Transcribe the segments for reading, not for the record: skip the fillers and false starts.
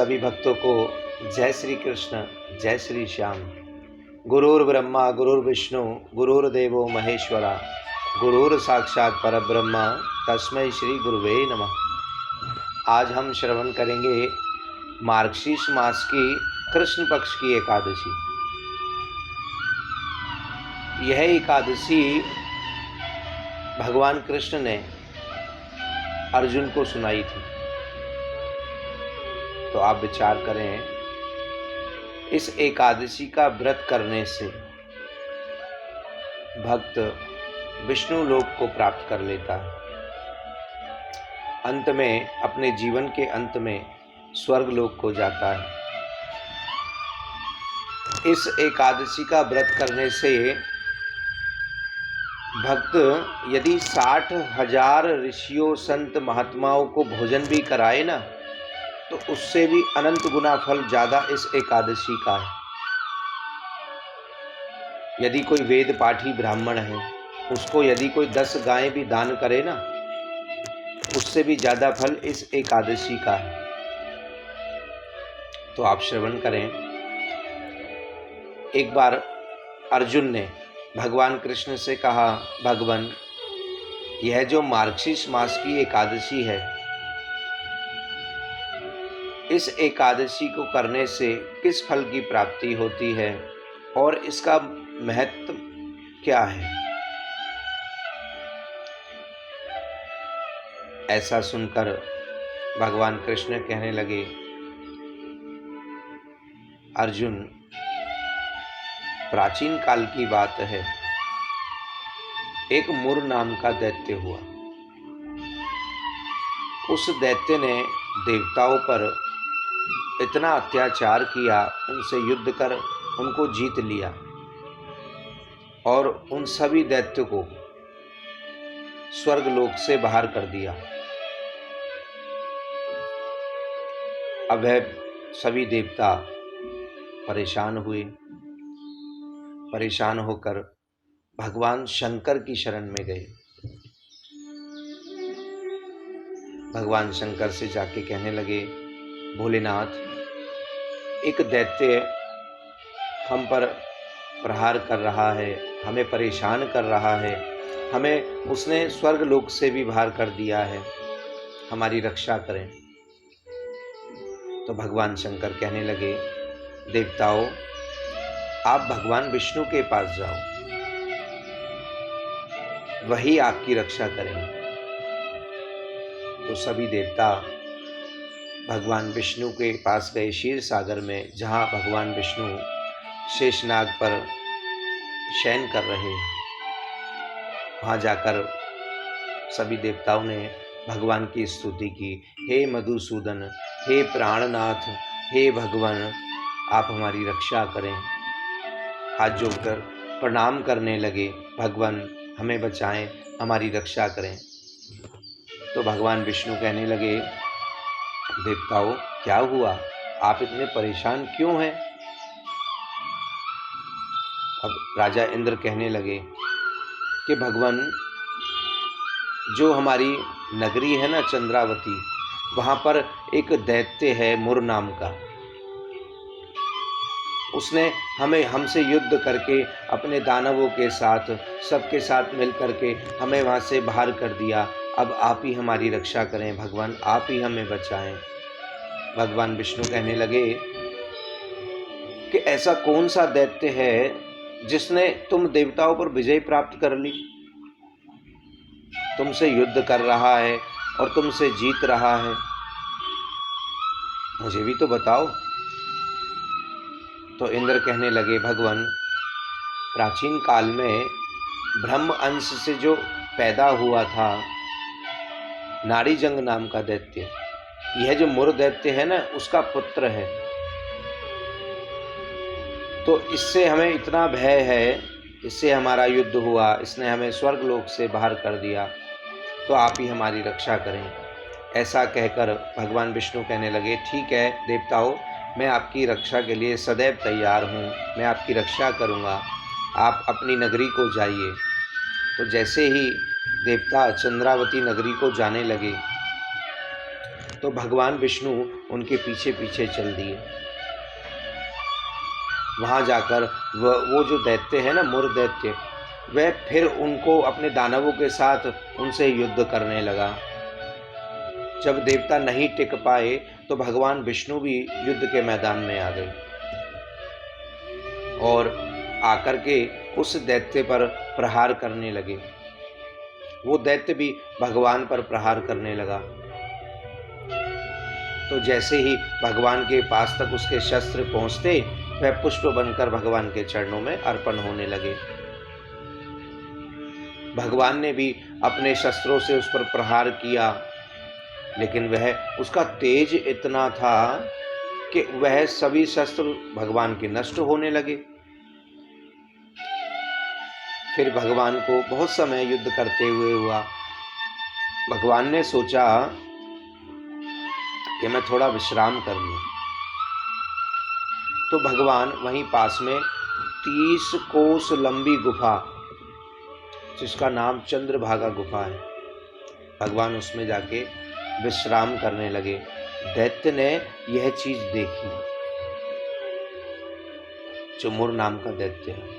सभी भक्तों को जय श्री कृष्ण, जय श्री श्याम। गुरुर् ब्रह्मा गुरुर्विष्णु गुरुर्देवो महेश्वरा, गुरुर् साक्षात परब्रह्म तस्मै श्री गुरुवे नमः। आज हम श्रवण करेंगे मार्गशीर्ष मास की कृष्ण पक्ष की एकादशी। यह एकादशी भगवान कृष्ण ने अर्जुन को सुनाई थी। तो आप विचार करें, इस एकादशी का व्रत करने से भक्त विष्णु लोक को प्राप्त कर लेता है। अंत में, अपने जीवन के अंत में स्वर्ग लोक को जाता है। इस एकादशी का व्रत करने से भक्त यदि 60,000 ऋषियों संत महात्माओं को भोजन भी कराए ना, तो उससे भी अनंत गुना फल ज़्यादा इस एकादशी का है। यदि कोई वेद पाठी ब्राह्मण है, उसको यदि कोई 10 गायें भी दान करे ना, उससे भी ज़्यादा फल इस एकादशी का है। तो आप श्रवण करें। एक बार अर्जुन ने भगवान कृष्ण से कहा, भगवान, यह जो मार्गशीर्ष मास की एकादशी है, इस एकादशी को करने से किस फल की प्राप्ति होती है और इसका महत्व क्या है? ऐसा सुनकर भगवान कृष्ण कहने लगे, अर्जुन, प्राचीन काल की बात है, एक मुर नाम का दैत्य हुआ। उस दैत्य ने देवताओं पर इतना अत्याचार किया, उनसे युद्ध कर उनको जीत लिया और उन सभी दैत्य को स्वर्ग लोक से बाहर कर दिया। अब वह सभी देवता परेशान हुए। परेशान होकर भगवान शंकर की शरण में गए। भगवान शंकर से जाके कहने लगे, भोलेनाथ, एक दैत्य हम पर प्रहार कर रहा है, हमें परेशान कर रहा है, हमें उसने स्वर्ग लोक से भी बाहर कर दिया है, हमारी रक्षा करें। तो भगवान शंकर कहने लगे, देवताओं, आप भगवान विष्णु के पास जाओ, वही आपकी रक्षा करेंगे। तो सभी देवता भगवान विष्णु के पास गए, क्षीर सागर में, जहाँ भगवान विष्णु शेषनाग पर शयन कर रहे हैं। वहाँ जाकर सभी देवताओं ने भगवान की स्तुति की। हे मधुसूदन, हे प्राणनाथ, हे भगवान, आप हमारी रक्षा करें। हाथ जोड़कर प्रणाम करने लगे, भगवान हमें बचाएं, हमारी रक्षा करें। तो भगवान विष्णु कहने लगे, देवताओं, क्या हुआ? आप इतने परेशान क्यों हैं? अब राजा इंद्र कहने लगे कि भगवान, जो हमारी नगरी है ना चंद्रावती, वहाँ पर एक दैत्य है मुर नाम का। उसने हमसे युद्ध करके अपने दानवों के साथ, सबके साथ मिल करके हमें वहाँ से बाहर कर दिया। अब आप ही हमारी रक्षा करें भगवान, आप ही हमें बचाएं। भगवान विष्णु कहने लगे कि ऐसा कौन सा दैत्य है जिसने तुम देवताओं पर विजय प्राप्त कर ली? तुमसे युद्ध कर रहा है और तुमसे जीत रहा है, मुझे भी तो बताओ। तो इंद्र कहने लगे, भगवान, प्राचीन काल में ब्रह्म अंश से जो पैदा हुआ था नाड़ीजंग नाम का दैत्य, यह जो मुर दैत्य है ना, उसका पुत्र है। तो इससे हमें इतना भय है, इससे हमारा युद्ध हुआ, इसने हमें स्वर्ग लोक से बाहर कर दिया, तो आप ही हमारी रक्षा करें। ऐसा कहकर भगवान विष्णु कहने लगे, ठीक है देवताओं, मैं आपकी रक्षा के लिए सदैव तैयार हूँ, मैं आपकी रक्षा करूँगा, आप अपनी नगरी को जाइए। तो जैसे ही देवता चंद्रावती नगरी को जाने लगे, तो भगवान विष्णु उनके पीछे पीछे चल दिए। वहाँ जाकर वो जो दैत्य है ना, मुर दैत्य, वह फिर उनको अपने दानवों के साथ उनसे युद्ध करने लगा। जब देवता नहीं टिक पाए तो भगवान विष्णु भी युद्ध के मैदान में आ गए और आकर के उस दैत्य पर प्रहार करने लगे। वो दैत्य भी भगवान पर प्रहार करने लगा। तो जैसे ही भगवान के पास तक उसके शस्त्र पहुंचते, वह पुष्प बनकर भगवान के चरणों में अर्पण होने लगे। भगवान ने भी अपने शस्त्रों से उस पर प्रहार किया, लेकिन वह उसका तेज इतना था कि वह सभी शस्त्र भगवान के नष्ट होने लगे। फिर भगवान को बहुत समय युद्ध करते हुए हुआ। भगवान ने सोचा कि मैं थोड़ा विश्राम कर लूं। तो भगवान वहीं पास में 30 कोस लंबी गुफा, जिसका नाम चंद्रभागा गुफा है, भगवान उसमें जाके विश्राम करने लगे। दैत्य ने यह चीज देखी, जो मुर नाम का दैत्य है,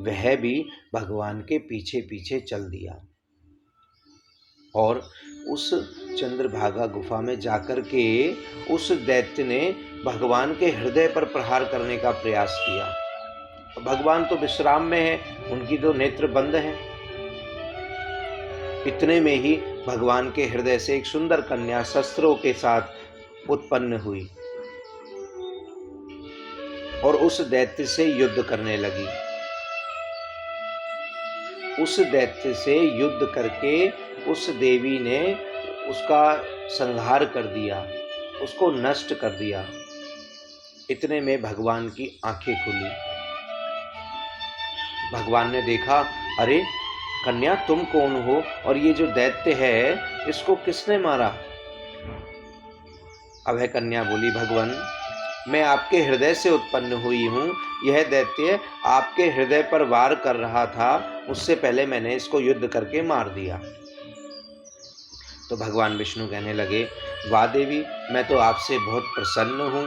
वह भी भगवान के पीछे पीछे चल दिया और उस चंद्रभागा गुफा में जाकर के उस दैत्य ने भगवान के हृदय पर प्रहार करने का प्रयास किया। भगवान तो विश्राम में है, उनकी तो नेत्र बंद है। इतने में ही भगवान के हृदय से एक सुंदर कन्या शस्त्रों के साथ उत्पन्न हुई और उस दैत्य से युद्ध करने लगी। उस दैत्य से युद्ध करके उस देवी ने उसका संहार कर दिया, उसको नष्ट कर दिया। इतने में भगवान की आंखें खुली। भगवान ने देखा, अरे कन्या तुम कौन हो और ये जो दैत्य है इसको किसने मारा? अब है कन्या बोली, भगवान मैं आपके हृदय से उत्पन्न हुई हूँ। यह दैत्य आपके हृदय पर वार कर रहा था, उससे पहले मैंने इसको युद्ध करके मार दिया। तो भगवान विष्णु कहने लगे, वाह देवी, मैं तो आपसे बहुत प्रसन्न हूँ।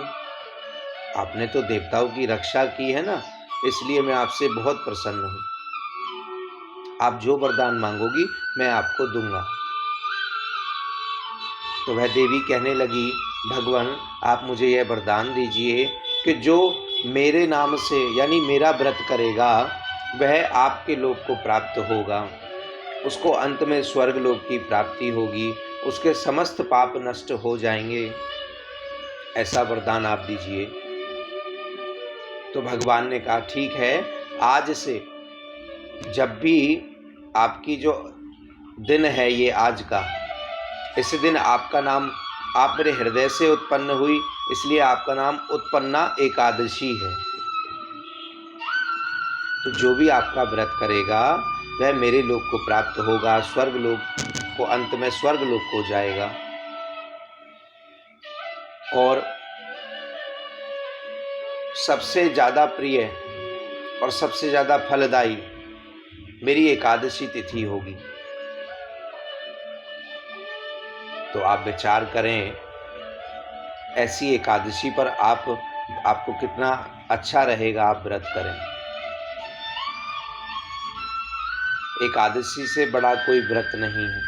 आपने तो देवताओं की रक्षा की है ना, इसलिए मैं आपसे बहुत प्रसन्न हूँ। आप जो वरदान मांगोगी मैं आपको दूंगा। तो वह देवी कहने लगी, भगवान आप मुझे यह वरदान दीजिए कि जो मेरे नाम से यानी मेरा व्रत करेगा वह आपके लोक को प्राप्त होगा, उसको अंत में स्वर्ग लोक की प्राप्ति होगी, उसके समस्त पाप नष्ट हो जाएंगे। ऐसा वरदान आप दीजिए। तो भगवान ने कहा, ठीक है, आज से जब भी आपकी जो दिन है ये आज का, इस दिन आपका नाम, आप मेरे हृदय से उत्पन्न हुई इसलिए आपका नाम उत्पन्ना एकादशी है। तो जो भी आपका व्रत करेगा वह मेरे लोक को प्राप्त होगा, स्वर्ग लोक को, अंत में स्वर्ग लोक को जाएगा। और सबसे ज़्यादा प्रिय और सबसे ज़्यादा फलदायी मेरी एकादशी तिथि होगी। तो आप विचार करें, ऐसी एकादशी पर आपको कितना अच्छा रहेगा आप व्रत करें। एकादशी से बड़ा कोई व्रत नहीं है।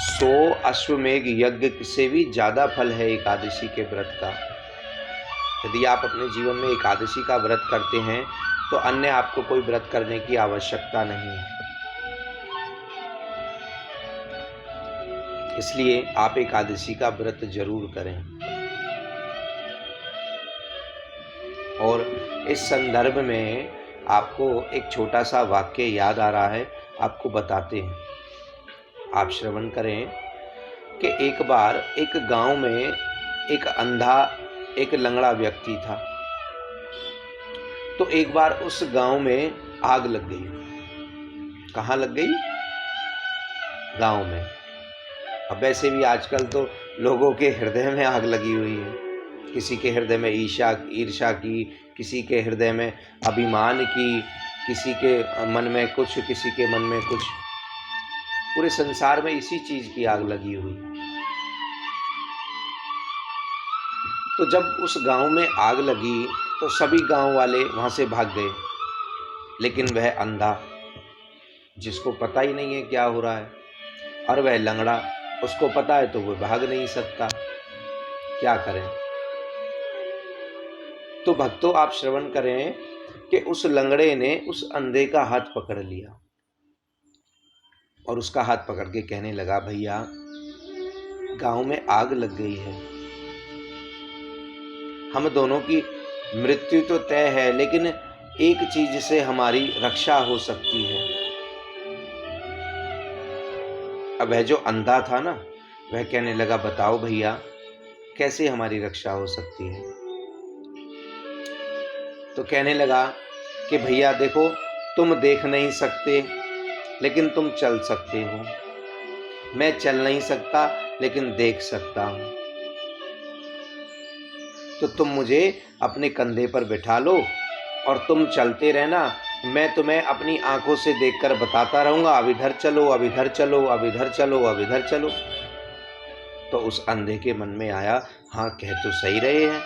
100 अश्वमेघ यज्ञ से भी ज़्यादा फल है एकादशी के व्रत का। यदि आप अपने जीवन में एकादशी का व्रत करते हैं तो अन्य आपको कोई व्रत करने की आवश्यकता नहीं है। इसलिए आप एकादशी का व्रत जरूर करें। और इस संदर्भ में आपको एक छोटा सा वाक्य याद आ रहा है, आपको बताते हैं, आप श्रवण करें कि एक बार एक गांव में एक अंधा, एक लंगड़ा व्यक्ति था। तो एक बार उस गांव में आग लग गई। कहाँ लग गई? गांव में। अब वैसे भी आजकल तो लोगों के हृदय में आग लगी हुई है। किसी के हृदय में ईर्ष्या की, किसी के हृदय में अभिमान की, किसी के मन में कुछ, किसी के मन में कुछ। पूरे संसार में इसी चीज की आग लगी हुई। तो जब उस गांव में आग लगी तो सभी गांव वाले वहां से भाग गए, लेकिन वह अंधा, जिसको पता ही नहीं है क्या हो रहा है, और वह लंगड़ा, उसको पता है तो वो भाग नहीं सकता, क्या करें। तो भक्तों, आप श्रवण करें कि उस लंगड़े ने उस अंधे का हाथ पकड़ लिया और उसका हाथ पकड़ के कहने लगा, भैया गांव में आग लग गई है, हम दोनों की मृत्यु तो तय है, लेकिन एक चीज से हमारी रक्षा हो सकती है। अब वह जो अंधा था ना, वह कहने लगा, बताओ भैया कैसे हमारी रक्षा हो सकती है। तो कहने लगा कि भैया देखो, तुम देख नहीं सकते लेकिन तुम चल सकते हो, मैं चल नहीं सकता लेकिन देख सकता हूं, तो तुम मुझे अपने कंधे पर बिठा लो और तुम चलते रहना, मैं तुम्हें अपनी आंखों से देखकर बताता रहूंगा, अब इधर चलो, अब इधर चलो, अब इधर चलो, अब इधर चलो। तो उस अंधे के मन में आया, हाँ कह तो सही रहे हैं।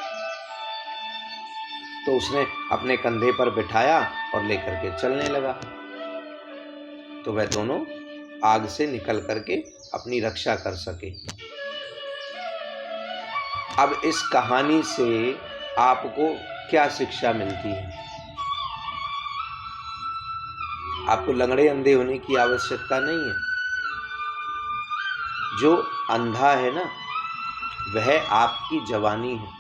तो उसने अपने कंधे पर बिठाया और लेकर के चलने लगा। तो वह दोनों आग से निकल करके अपनी रक्षा कर सके। अब इस कहानी से आपको क्या शिक्षा मिलती है? आपको लंगड़े अंधे होने की आवश्यकता नहीं है। जो अंधा है ना, वह आपकी जवानी है।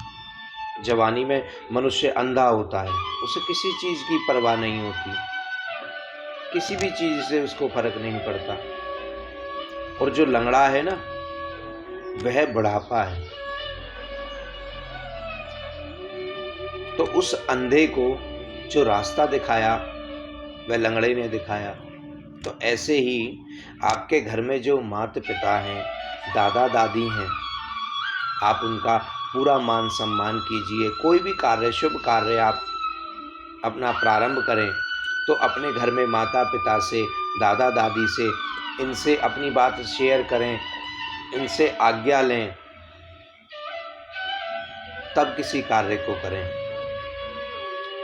जवानी में मनुष्य अंधा होता है, उसे किसी चीज की परवाह नहीं होती, किसी भी चीज से उसको फर्क नहीं पड़ता। और जो लंगड़ा है ना, वह बुढ़ापा है। तो उस अंधे को जो रास्ता दिखाया, वह लंगड़े ने दिखाया। तो ऐसे ही आपके घर में जो माता पिता हैं, दादा दादी हैं, आप उनका पूरा मान सम्मान कीजिए। कोई भी कार्य, शुभ कार्य आप अपना प्रारंभ करें तो अपने घर में माता पिता से, दादा दादी से, इनसे अपनी बात शेयर करें, इनसे आज्ञा लें, तब किसी कार्य को करें।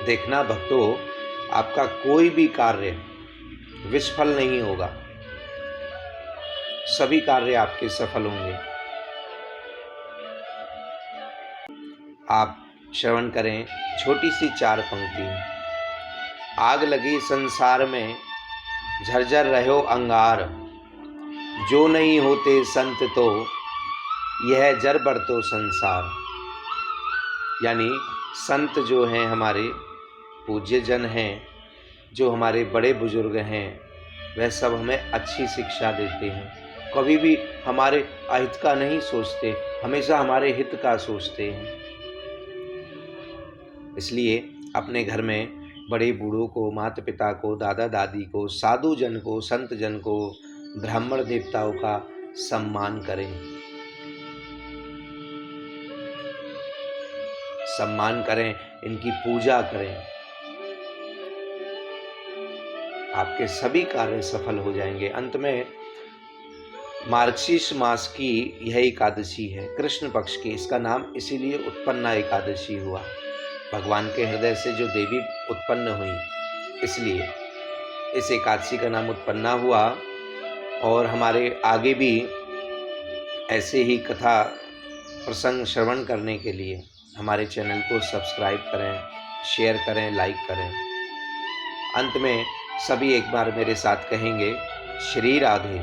देखना भक्तों, आपका कोई भी कार्य विफल नहीं होगा, सभी कार्य आपके सफल होंगे। आप श्रवण करें छोटी सी 4 पंक्ति। आग लगी संसार में, झरझर रहो अंगार, जो नहीं होते संत तो यह जर बरतो संसार। यानी संत जो हैं, हमारे पूज्य जन हैं, जो हमारे बड़े बुजुर्ग हैं, वह सब हमें अच्छी शिक्षा देते हैं। कभी भी हमारे अहित का नहीं सोचते, हमेशा हमारे हित का सोचते हैं। इसलिए अपने घर में बड़े बूढ़ों को, माता पिता को, दादा दादी को, साधु जन को, संत जन को, ब्राह्मण देवताओं का सम्मान करें। सम्मान करें, इनकी पूजा करें, आपके सभी कार्य सफल हो जाएंगे। अंत में मार्गशीर्ष मास की यह एकादशी है, कृष्ण पक्ष की। इसका नाम इसीलिए उत्पन्ना एकादशी हुआ, भगवान के हृदय से जो देवी उत्पन्न हुई, इसलिए इस एकादशी का नाम उत्पन्ना हुआ। और हमारे आगे भी ऐसे ही कथा प्रसंग श्रवण करने के लिए हमारे चैनल को सब्सक्राइब करें, शेयर करें, लाइक करें। अंत में सभी एक बार मेरे साथ कहेंगे, श्री राधे।